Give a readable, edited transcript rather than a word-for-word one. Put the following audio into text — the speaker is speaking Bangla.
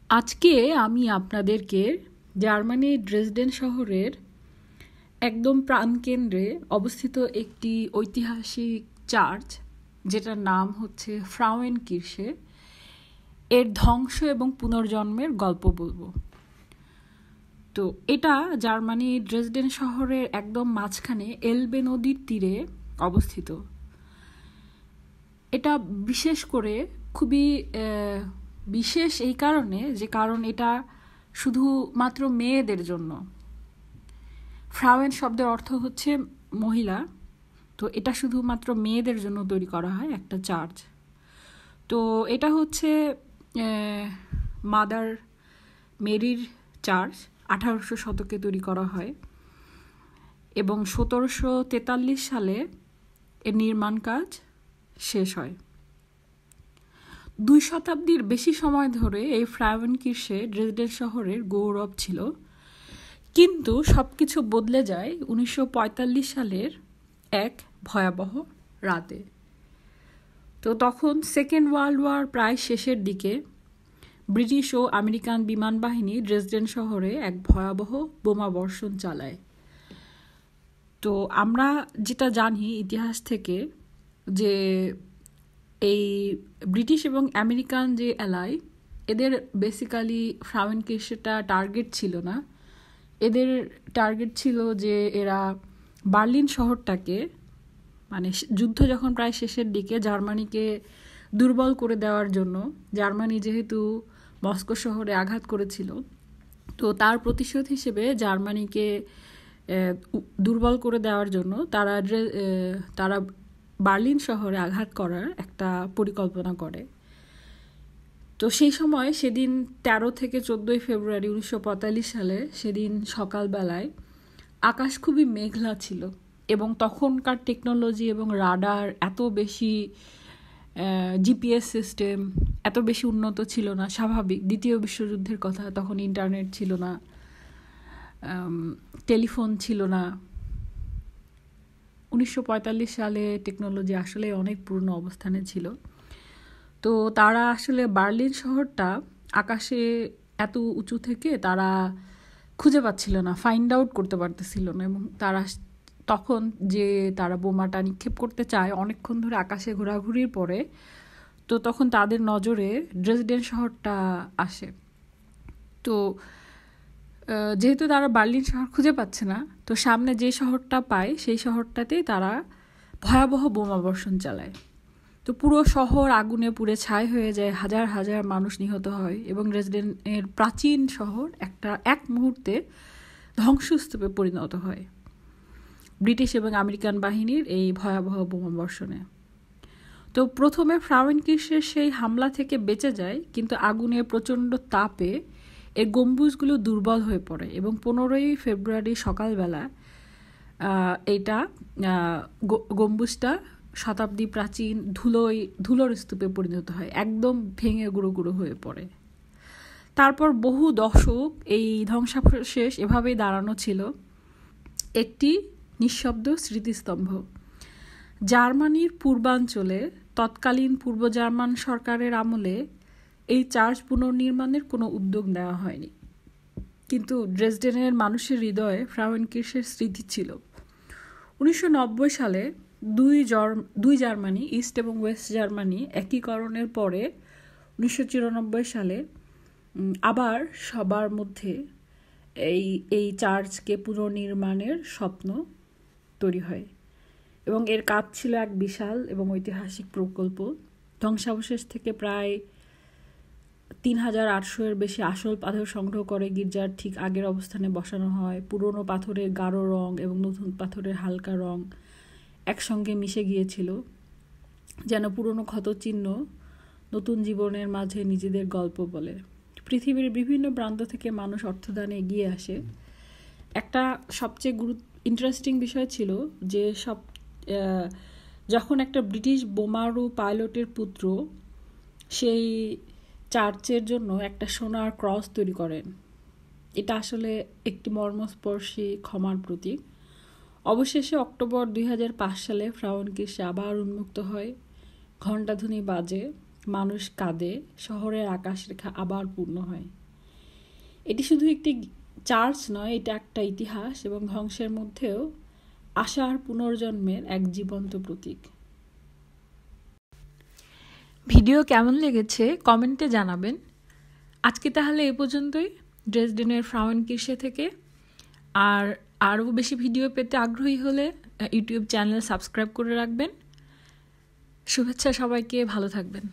আজকে আমি আপনাদেরকে জার্মানির ড্রেসডেন শহরের একদম প্রাণকেন্দ্রে অবস্থিত একটি ঐতিহাসিক চার্চ, যেটার নাম হচ্ছে ফ্রাউয়েনকির্শে, এর ধ্বংস এবং পুনর্জন্মের গল্প বলবো। তো এটা জার্মানির ড্রেসডেন শহরের একদম মাঝখানে এলবে নদীর তীরে অবস্থিত। এটা বিশেষ করে খুবই বিশেষ এই কারণে কারণ এটা শুধুমাত্র মেয়েদের জন্য। ফ্রাউয়েন শব্দের অর্থ হচ্ছে মহিলা, তো এটা শুধুমাত্র মেয়েদের জন্য তৈরি করা হয় একটা চার্চ। তো এটা হচ্ছে মাদার মেরির চার্চ, 1800 শতকে তৈরি করা হয় এবং 1743 সালে এর নির্মাণ কাজ শেষ হয়। 2 শতাব্দীর বেশি সময় ধরে এই ফ্রাউয়েনকির্শে ড্রেসডেন শহরের গৌরব ছিল, কিন্তু সবকিছু বদলে যায় 1945 সালের এক ভয়াবহ রাতে। তো তখন সেকেন্ড ওয়ার্ল্ড ওয়ার প্রায় শেষের দিকে ব্রিটিশ ও আমেরিকান বিমান বাহিনী ড্রেসডেন শহরে এক ভয়াবহ বোমা বর্ষণ চালায়। তো আমরা যেটা জানি ইতিহাস থেকে যে এই ব্রিটিশ এবং আমেরিকান যে অ্যালাই, এদের বেসিক্যালি ফ্রাউয়েনকির্শেটা টার্গেট ছিল না। এদের টার্গেট ছিল যে এরা বার্লিন শহরটাকে, মানে যুদ্ধ যখন প্রায় শেষের দিকে, জার্মানিকে দুর্বল করে দেওয়ার জন্য, জার্মানি যেহেতু মস্কো শহরে আঘাত করেছিল, তো তার প্রতিশোধ হিসেবে জার্মানিকে দুর্বল করে দেওয়ার জন্য তারা বার্লিন শহরে আঘাত করার একটা পরিকল্পনা করে। তো সেই সময় সেদিন 13 থেকে 14 ফেব্রুয়ারি 1945 সালে সেদিন সকালবেলায় আকাশ খুবই মেঘলা ছিল এবং তখনকার টেকনোলজি এবং রাডার এত বেশি, জিপিএস সিস্টেম এত বেশি উন্নত ছিল না। স্বাভাবিক, দ্বিতীয় বিশ্বযুদ্ধের কথা, তখন ইন্টারনেট ছিল না, টেলিফোন ছিল না। 1945 সালে টেকনোলজি আসলে অনেক পুরনো অবস্থানে ছিল। তো তারা আসলে বার্লিন শহরটা আকাশে এত উঁচু থেকে তারা খুঁজে পাচ্ছিল না, ফাইন্ড আউট করতে পারতেছিল না। এবং তখন তারা বোমাটা নিক্ষেপ করতে চায় অনেকক্ষণ ধরে আকাশে ঘোরাঘুরির পরে, তো তখন তাদের নজরে ড্রেসডেন শহরটা আসে। তো যেহেতু তারা বার্লিন শহর খুঁজে পাচ্ছে না, তো সামনে যে শহরটা পায় সেই শহরটাতেই তারা ভয়াবহ বোমা বর্ষণ চালায়। তো পুরো শহর আগুনে পুড়ে ছাই হয়ে যায়, হাজার হাজার মানুষ নিহত হয় এবং ড্রেসডেনের প্রাচীন শহর এক মুহূর্তে ধ্বংসস্তূপে পরিণত হয় ব্রিটিশ এবং আমেরিকান বাহিনীর এই ভয়াবহ বোমা বর্ষণে। তো প্রথমে ফ্রাউয়েনকির্শের সেই হামলা থেকে বেঁচে যায়, কিন্তু আগুনের প্রচণ্ড তাপে এর গম্বুজগুলো দুর্বল হয়ে পড়ে এবং 15 ফেব্রুয়ারি সকালবেলা এইটা গম্বুজটা শতাব্দী প্রাচীন ধুলোর স্তূপে পরিণত হয়, একদম ভেঙে গুঁড়ো গুঁড়ো হয়ে পড়ে। তারপর বহু দশক এই ধ্বংসাবশেষ এভাবেই দাঁড়ানো ছিল, একটি নিঃশব্দ স্মৃতিস্তম্ভ। জার্মানির পূর্বাঞ্চলে তৎকালীন পূর্ব জার্মান সরকারের আমলে এই চার্চ পুনর্নির্মাণের কোনো উদ্যোগ নেওয়া হয়নি, কিন্তু ড্রেসডেনের মানুষের হৃদয়ে ফ্রাউয়েনকির্শের স্মৃতি ছিল। 1990 সালে দুই জার্মানি, ইস্ট এবং ওয়েস্ট জার্মানি একীকরণের পরে 1994 সালে আবার সবার মধ্যে এই চার্চকে পুনর্নির্মাণের স্বপ্ন তৈরি হয় এবং এর কাজ ছিল এক বিশাল এবং ঐতিহাসিক প্রকল্প। ধ্বংসাবশেষ থেকে প্রায় 3800-এর বেশি আসল পাথর সংগ্রহ করে গির্জার ঠিক আগের অবস্থানে বসানো হয়। পুরনো পাথরের গাঢ় রং এবং নতুন পাথরের হালকা রং একসঙ্গে মিশে গিয়েছিল, যেন পুরনো ক্ষতচিহ্ন নতুন জীবনের মাঝে নিজেদের গল্প বলে। পৃথিবীর বিভিন্ন প্রান্ত থেকে মানুষ অর্থদানে এগিয়ে আসে। একটা সবচেয়ে ইন্টারেস্টিং বিষয় ছিল যে যখন একটা ব্রিটিশ বোমারু পাইলটের পুত্র সেই চার্চের জন্য একটা সোনার ক্রস তৈরি করেন, এটা আসলে একটি মর্মস্পর্শী ক্ষমার প্রতীক। অবশেষে অক্টোবর 2005 সালে ফ্রাউয়েনকির্শে আবার উন্মুক্ত হয়, ঘণ্টাধ্বনি বাজে, মানুষ কাঁদে, শহরের আকাশরেখা আবার পূর্ণ হয়। এটি শুধু একটি চার্চ নয়, এটা একটা ইতিহাস এবং ধ্বংসের মধ্যেও আশার পুনর্জন্মের এক জীবন্ত প্রতীক। ভিডিও কেমন লেগেছে কমেন্টে জানাবেন। আজকে তাহলে এ পর্যন্তই ড্রেসডেনের ফ্রাউয়েনকির্শে থেকে। আর আরও বেশি ভিডিও পেতে আগ্রহী হলে ইউটিউব চ্যানেল সাবস্ক্রাইব করে রাখবেন। শুভেচ্ছা সবাইকে, ভালো থাকবেন।